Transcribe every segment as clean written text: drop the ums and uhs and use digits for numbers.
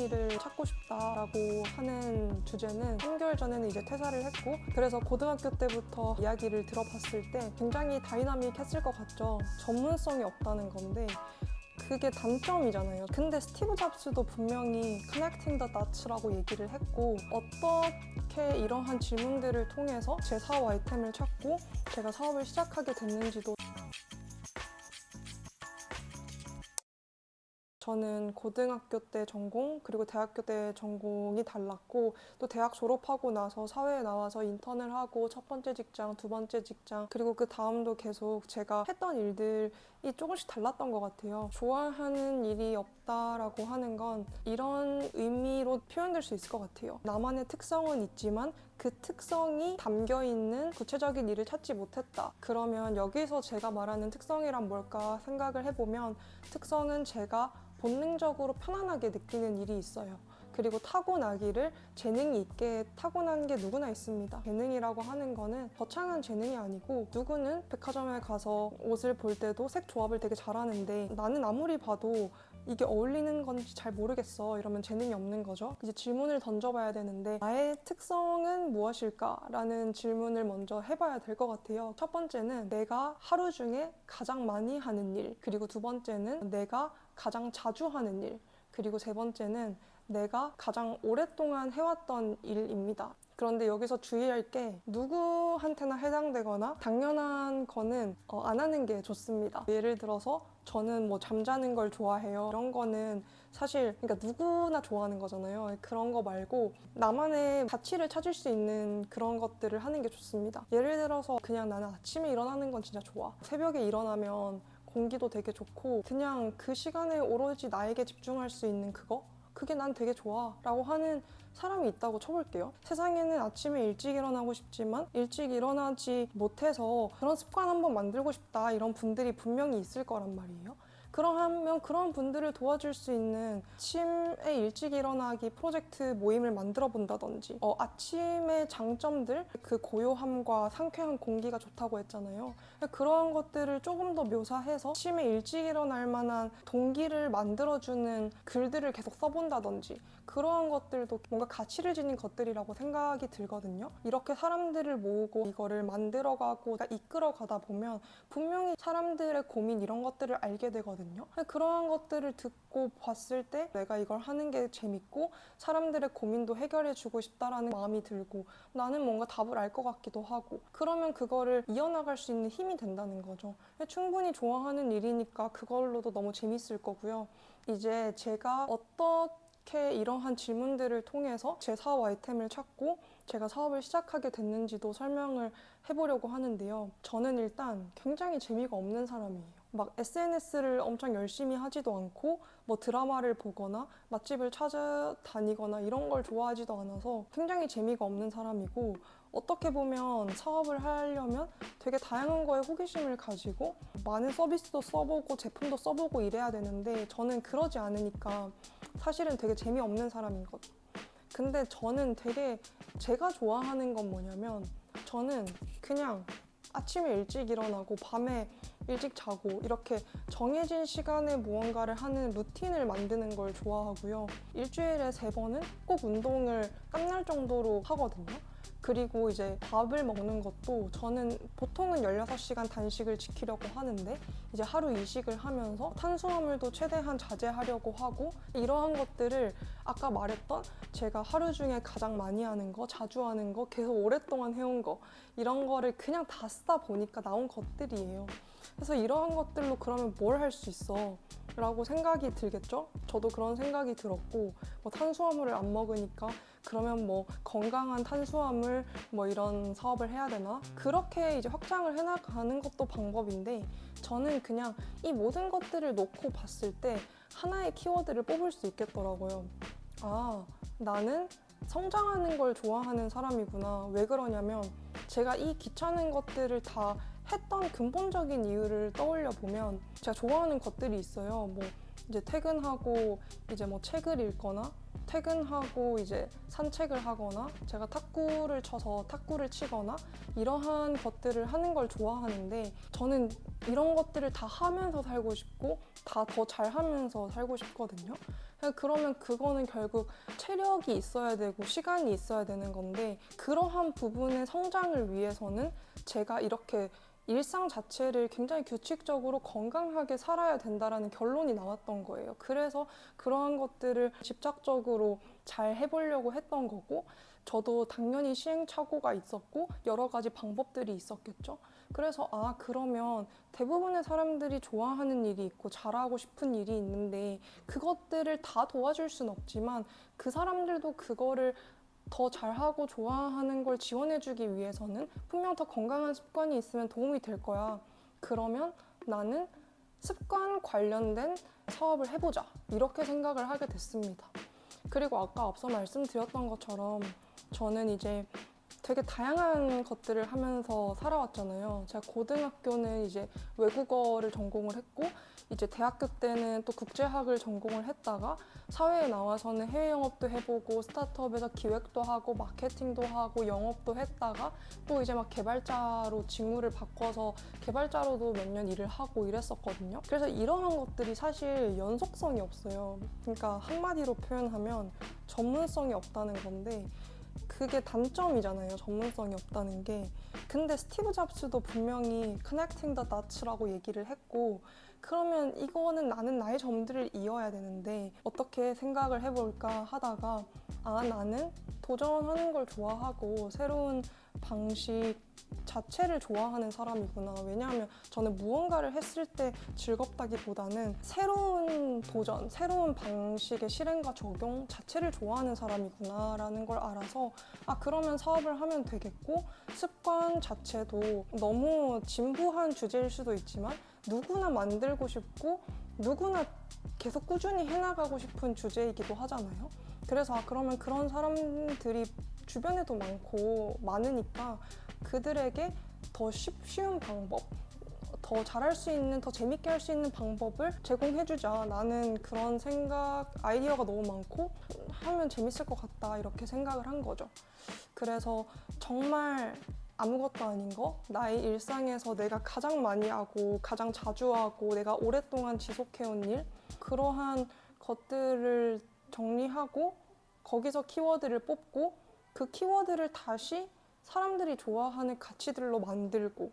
일을 찾고 싶다라고 하는 주제는 3개월 전에는 이제 퇴사를 했고, 그래서 고등학교 때부터 이야기를 들어봤을 때 굉장히 다이나믹했을 것 같죠. 전문성이 없다는 건데 그게 단점이잖아요. 근데 스티브 잡스도 분명히 Connecting the Dots라고 얘기를 했고, 어떻게 이러한 질문들을 통해서 제 사업 아이템을 찾고 제가 사업을 시작하게 됐는지도. 저는 고등학교 때 전공, 그리고 대학교 때 전공이 달랐고, 또 대학 졸업하고 나서 사회에 나와서 인턴을 하고 첫 번째 직장, 두 번째 직장, 그리고 그 다음도 계속 제가 했던 일들이 조금씩 달랐던 것 같아요. 좋아하는 일이 없다라고 하는 건 이런 의미로 표현될 수 있을 것 같아요. 나만의 특성은 있지만 그 특성이 담겨있는 구체적인 일을 찾지 못했다. 그러면 여기서 제가 말하는 특성이란 뭘까 생각을 해보면, 특성은 제가 본능적으로 편안하게 느끼는 일이 있어요. 그리고 타고나기를 재능이 있게 타고난 게 누구나 있습니다. 재능이라고 하는 거는 거창한 재능이 아니고, 누구는 백화점에 가서 옷을 볼 때도 색 조합을 되게 잘하는데 나는 아무리 봐도 이게 어울리는 건지 잘 모르겠어 이러면 재능이 없는 거죠. 이제 질문을 던져봐야 되는데, 나의 특성은 무엇일까? 라는 질문을 먼저 해봐야 될 것 같아요. 첫 번째는 내가 하루 중에 가장 많이 하는 일, 그리고 두 번째는 내가 가장 자주 하는 일, 그리고 세 번째는 내가 가장 오랫동안 해왔던 일입니다. 그런데 여기서 주의할 게, 누구한테나 해당되거나 당연한 거는 안 하는 게 좋습니다. 예를 들어서 저는 뭐 잠자는 걸 좋아해요. 이런 거는 사실 그러니까 누구나 좋아하는 거잖아요. 그런 거 말고 나만의 가치를 찾을 수 있는 그런 것들을 하는 게 좋습니다. 예를 들어서 그냥 나는 아침에 일어나는 건 진짜 좋아. 새벽에 일어나면 공기도 되게 좋고 그냥 그 시간에 오로지 나에게 집중할 수 있는 그게 난 되게 좋아 라고 하는 사람이 있다고 쳐볼게요. 세상에는 아침에 일찍 일어나고 싶지만 일찍 일어나지 못해서 그런 습관 한번 만들고 싶다 이런 분들이 분명히 있을 거란 말이에요. 그러면 그런 분들을 도와줄 수 있는 아침에 일찍 일어나기 프로젝트 모임을 만들어 본다든지, 아침의 장점들, 그 고요함과 상쾌한 공기가 좋다고 했잖아요. 그런 것들을 조금 더 묘사해서 아침에 일찍 일어날 만한 동기를 만들어주는 글들을 계속 써본다든지, 그러한 것들도 뭔가 가치를 지닌 것들이라고 생각이 들거든요. 이렇게 사람들을 모으고 이거를 만들어가고 이끌어가다 보면 분명히 사람들의 고민 이런 것들을 알게 되거든요. 그러한 것들을 듣고 봤을 때 내가 이걸 하는 게 재밌고 사람들의 고민도 해결해주고 싶다라는 마음이 들고, 나는 뭔가 답을 알 것 같기도 하고, 그러면 그거를 이어나갈 수 있는 힘이 된다는 거죠. 충분히 좋아하는 일이니까 그걸로도 너무 재밌을 거고요. 이제 제가 어떻게 이러한 질문들을 통해서 제 사업 아이템을 찾고 제가 사업을 시작하게 됐는지도 설명을 해보려고 하는데요. 저는 일단 굉장히 재미가 없는 사람이에요. 막 SNS를 엄청 열심히 하지도 않고 뭐 드라마를 보거나 맛집을 찾아다니거나 이런 걸 좋아하지도 않아서 굉장히 재미가 없는 사람이고, 어떻게 보면 사업을 하려면 되게 다양한 거에 호기심을 가지고 많은 서비스도 써보고 제품도 써보고 이래야 되는데, 저는 그러지 않으니까 사실은 되게 재미없는 사람인 거죠. 근데 저는 되게 제가 좋아하는 건 뭐냐면, 저는 그냥 아침에 일찍 일어나고 밤에 일찍 자고 이렇게 정해진 시간에 무언가를 하는 루틴을 만드는 걸 좋아하고요. 일주일에 3번은 꼭 운동을 땀날 정도로 하거든요. 그리고 이제 밥을 먹는 것도 저는 보통은 16시간 단식을 지키려고 하는데 이제 하루 이식을 하면서 탄수화물도 최대한 자제하려고 하고, 이러한 것들을 아까 말했던 제가 하루 중에 가장 많이 하는 거, 자주 하는 거, 계속 오랫동안 해온 거, 이런 거를 그냥 다 쓰다 보니까 나온 것들이에요. 그래서 이러한 것들로 그러면 뭘 할 수 있어? 라고 생각이 들겠죠? 저도 그런 생각이 들었고, 뭐 탄수화물을 안 먹으니까 그러면 뭐 건강한 탄수화물 뭐 이런 사업을 해야 되나? 그렇게 이제 확장을 해나가는 것도 방법인데, 저는 그냥 이 모든 것들을 놓고 봤을 때 하나의 키워드를 뽑을 수 있겠더라고요. 아, 나는 성장하는 걸 좋아하는 사람이구나. 왜 그러냐면 제가 이 귀찮은 것들을 다 했던 근본적인 이유를 떠올려 보면 제가 좋아하는 것들이 있어요. 뭐 이제 퇴근하고 이제 뭐 책을 읽거나, 퇴근하고 이제 산책을 하거나, 제가 탁구를 쳐서 탁구를 치거나, 이러한 것들을 하는 걸 좋아하는데, 저는 이런 것들을 다 하면서 살고 싶고 다 더 잘하면서 살고 싶거든요. 그러면 그거는 결국 체력이 있어야 되고 시간이 있어야 되는 건데, 그러한 부분의 성장을 위해서는 제가 이렇게 일상 자체를 굉장히 규칙적으로 건강하게 살아야 된다라는 결론이 나왔던 거예요. 그래서 그러한 것들을 집착적으로 잘 해보려고 했던 거고, 저도 당연히 시행착오가 있었고 여러 가지 방법들이 있었겠죠. 그래서 그러면 대부분의 사람들이 좋아하는 일이 있고 잘하고 싶은 일이 있는데 그것들을 다 도와줄 순 없지만 그 사람들도 그거를 더 잘하고 좋아하는 걸 지원해주기 위해서는 분명 더 건강한 습관이 있으면 도움이 될 거야. 그러면 나는 습관 관련된 사업을 해보자. 이렇게 생각을 하게 됐습니다. 그리고 아까 앞서 말씀드렸던 것처럼 저는 이제 되게 다양한 것들을 하면서 살아왔잖아요. 제가 고등학교는 이제 외국어를 전공을 했고, 이제 대학교 때는 또 국제학을 전공을 했다가 사회에 나와서는 해외 영업도 해보고 스타트업에서 기획도 하고 마케팅도 하고 영업도 했다가 또 이제 막 개발자로 직무를 바꿔서 개발자로도 몇 년 일을 하고 이랬었거든요. 그래서 이러한 것들이 사실 연속성이 없어요. 그러니까 한마디로 표현하면 전문성이 없다는 건데, 그게 단점이잖아요. 전문성이 없다는 게. 근데 스티브 잡스도 분명히 connecting the dots라고 얘기를 했고, 그러면 이거는 나는 나의 점들을 이어야 되는데 어떻게 생각을 해볼까 하다가 나는 도전하는 걸 좋아하고 새로운 방식 자체를 좋아하는 사람이구나. 왜냐하면 저는 무언가를 했을 때 즐겁다기보다는 새로운 도전, 새로운 방식의 실행과 적용 자체를 좋아하는 사람이구나 라는 걸 알아서 그러면 사업을 하면 되겠고, 습관 자체도 너무 진부한 주제일 수도 있지만 누구나 만들고 싶고 누구나 계속 꾸준히 해나가고 싶은 주제이기도 하잖아요. 그래서 그러면 그런 사람들이 주변에도 많으니까 그들에게 더 쉬운 방법, 더 잘할 수 있는, 더 재밌게 할 수 있는 방법을 제공해주자. 나는 그런 아이디어가 너무 많고 하면 재밌을 것 같다 이렇게 생각을 한 거죠. 그래서 정말 아무것도 아닌 거, 나의 일상에서 내가 가장 많이 하고 가장 자주 하고 내가 오랫동안 지속해온 일, 그러한 것들을 정리하고 거기서 키워드를 뽑고 그 키워드를 다시 사람들이 좋아하는 가치들로 만들고,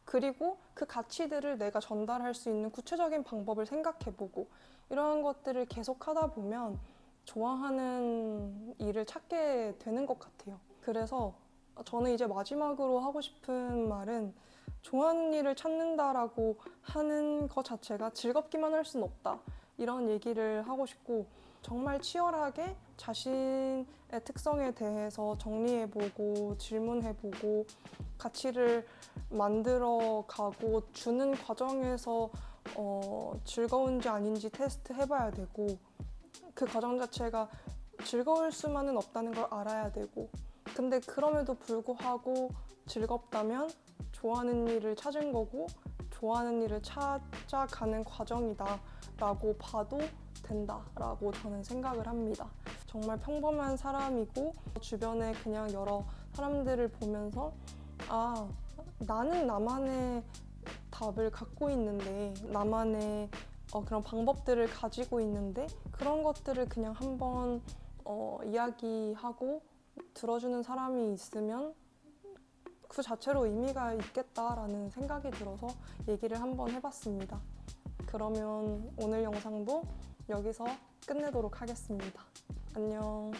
그리고 그 가치들을 내가 전달할 수 있는 구체적인 방법을 생각해보고, 이러한 것들을 계속 하다 보면 좋아하는 일을 찾게 되는 것 같아요. 그래서 저는 이제 마지막으로 하고 싶은 말은, 좋아하는 일을 찾는다라고 하는 것 자체가 즐겁기만 할 수는 없다. 이런 얘기를 하고 싶고, 정말 치열하게 자신의 특성에 대해서 정리해보고 질문해보고 가치를 만들어가고 주는 과정에서 즐거운지 아닌지 테스트 해봐야 되고, 그 과정 자체가 즐거울 수만은 없다는 걸 알아야 되고, 근데 그럼에도 불구하고 즐겁다면 좋아하는 일을 찾은 거고 좋아하는 일을 찾아가는 과정이다 라고 봐도 된다라고 저는 생각을 합니다. 정말 평범한 사람이고 주변에 그냥 여러 사람들을 보면서 나는 나만의 답을 갖고 있는데, 나만의 그런 방법들을 가지고 있는데, 그런 것들을 그냥 한번 이야기하고 들어주는 사람이 있으면 그 자체로 의미가 있겠다라는 생각이 들어서 얘기를 한번 해봤습니다. 그러면 오늘 영상도 여기서 끝내도록 하겠습니다. 안녕.